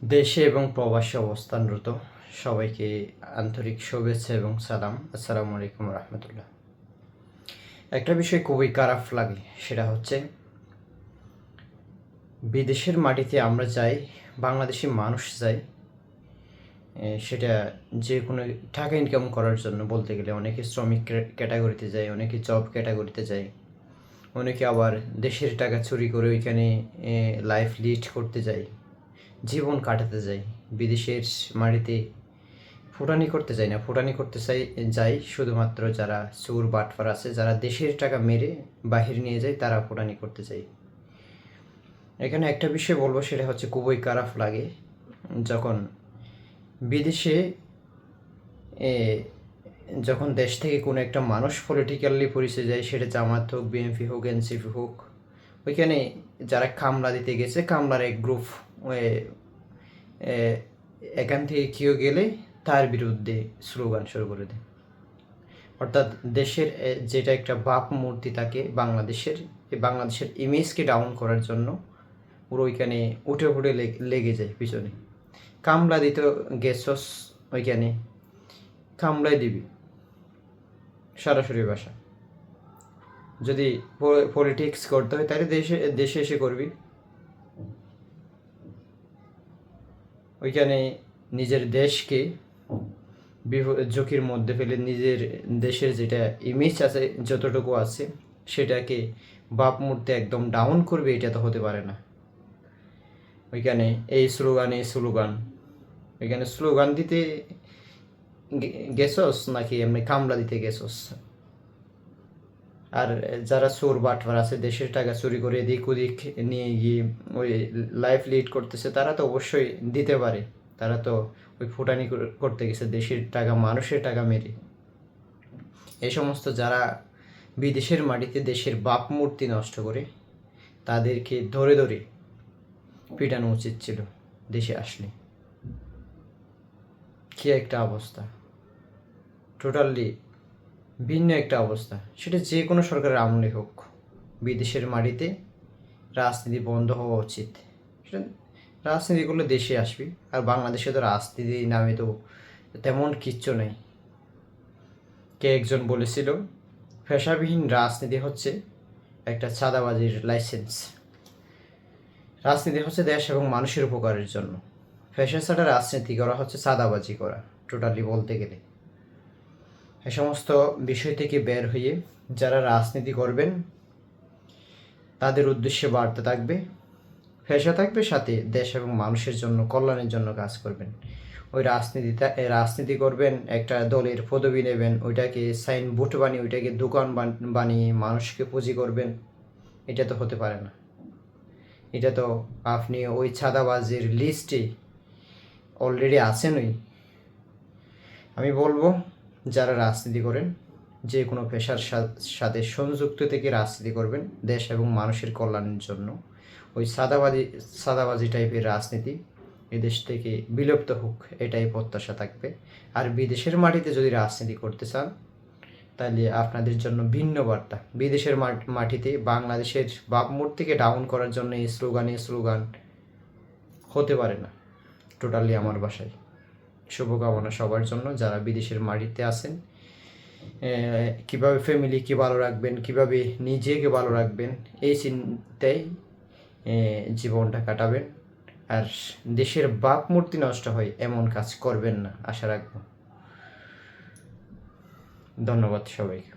দেশে এবং প্রবাসে অবস্থানরত সবাইকে আন্তরিক শুভেচ্ছা এবং সালাম। আসসালামু আলাইকুম রহমতুল্লাহ। একটা বিষয় খুবই খারাপ লাগে, সেটা হচ্ছে বিদেশের মাটিতে আমরা যাই, বাংলাদেশি মানুষ যাই, সেটা যে কোনো টাকা ইনকাম করার জন্য। বলতে গেলে অনেকে শ্রমিক ক্যাটাগরিতে যায়, অনেকে জব ক্যাটাগরিতে যায়, অনেকে আবার দেশের টাকা চুরি করে ওইখানে লাইফ লিড করতে যায়, জীবন কাটাতে যায়। বিদেশের মাটিতে ফুটানি করতে চাই না, ফুটানি করতে যাই শুধুমাত্র যারা চোর বাটফার আছে, যারা দেশের টাকা মেরে বাহির নিয়ে যায়, তারা ফুটানি করতে চাই। এখানে একটা বিষয় বলবো, সেটা হচ্ছে খুবই খারাপ লাগে যখন বিদেশে যখন দেশ থেকে কোনো একটা মানুষ পলিটিক্যালি পরিচয় যায়, সেটা জামাত হোক, বিএনপি হোক, এনসিপি হোক, ওইখানে যারা কামলা দিতে গেছে, কামলার এক গ্রুপ এখান থেকে কেউ গেলে তার বিরুদ্ধে স্লোগান শুরু করে দেয়। অর্থাৎ দেশের যেটা একটা বাপ মূর্তি থাকে বাংলাদেশের, এই বাংলাদেশের ইমেজকে ডাউন করার জন্য পুরো ওইখানে উঠে উঠে লেগে যায় পিছনে। কামলা দিত গেছস, ওইখানে কামলাই দিবি, সরাসরি ভাষা। যদি পলিটিক্স করতে হয় তাহলে দেশে দেশে এসে করবি। ওইখানে নিজের দেশকে ঝুঁকির মধ্যে ফেলে নিজের দেশের যেটা ইমেজ আছে, যতটুকু আছে, সেটাকে বাপ মুহূর্তে একদম ডাউন করবে, এটা তো হতে পারে না। ওইখানে এই স্লোগান ওইখানে স্লোগান দিতে গেছস নাকি এমনি কামলা দিতে গেছস? আর যারা চোর বাটফার আছে, দেশের টাকা চুরি করে এদিক ওদিক নিয়ে গিয়ে ওই লাইফ লিড করতেছে, তারা তো অবশ্যই দিতে পারে। তারা তো ওই ফুটানি করতে গেছে দেশের টাকা, মানুষের টাকা মেরে। এই সমস্ত যারা বিদেশের মাটিতে দেশের বাপ মূর্তি নষ্ট করে, তাদেরকে ধরে ধরে পিটানো উচিত ছিল দেশে আসলে। কি একটা অবস্থা, টোটালি ভিন্ন একটা অবস্থা। সেটা যে কোনো সরকারের আমলে হোক, বিদেশের মাটিতে রাজনীতি বন্ধ হওয়া উচিত। সেটা রাজনীতি করলে দেশে আসবি, আর বাংলাদেশে তো রাজনীতি নামে তো তেমন কিচ্ছু নেই। কে একজন বলেছিল, পেশাবিহীন রাজনীতি হচ্ছে একটা চাঁদাবাজির লাইসেন্স। রাজনীতি হচ্ছে দেশ এবং মানুষের উপকারের জন্য। পেশা ছাড়া রাজনীতি করা হচ্ছে চাঁদাবাজি করা, টোটালি বলতে গেলে। এ সমস্ত বিষয় থেকে বের হয়ে যারা রাজনীতি করবেন, তাদের উদ্দেশ্যে বার্তা থাকবে, পেশা থাকবে, সাথে দেশ এবং মানুষের জন্য, কল্যাণের জন্য কাজ করবেন। ওই রাজনীতি করবেন, একটা দলের পদবি নেবেন, ওইটাকে সাইনবোর্ড বানিয়ে, ওইটাকে দোকান বানিয়ে মানুষকে পুঁজি করবেন, এটা তো হতে পারে না। এটা তো আপনি ওই ছাদাবাজির লিস্টে অলরেডি আছেনই। আমি বলবো, যারা রাজনীতি করেন, যে কোনো পেশার সাথে সংযুক্ত থেকে রাজনীতি করবেন দেশ এবং মানুষের কল্যাণের জন্য। ওই সাদাবাজি টাইপের রাজনীতি এদেশ থেকে বিলুপ্ত হোক, এটাই প্রত্যাশা থাকবে। আর বিদেশের মাটিতে যদি রাজনীতি করতে চান, তাহলে আপনাদের জন্য ভিন্ন বার্তা। বিদেশের মাটিতে বাংলাদেশের ভাবমূর্তিকে ডাউন করার জন্য এই স্লোগান হতে পারে না, টোটালি আমার বাসায়। শুভকামনা সবার জন্য যারা বিদেশের মাটিতে আছেন। কীভাবে ফ্যামিলিকে ভালো রাখবেন, কিভাবে নিজেকে ভালো রাখবেন, এই চিন্তায় জীবনটা কাটাবেন। আর দেশের ভাবমূর্তি নষ্ট হয় এমন কাজ করবেন না, আশা রাখব। ধন্যবাদ সবাইকে।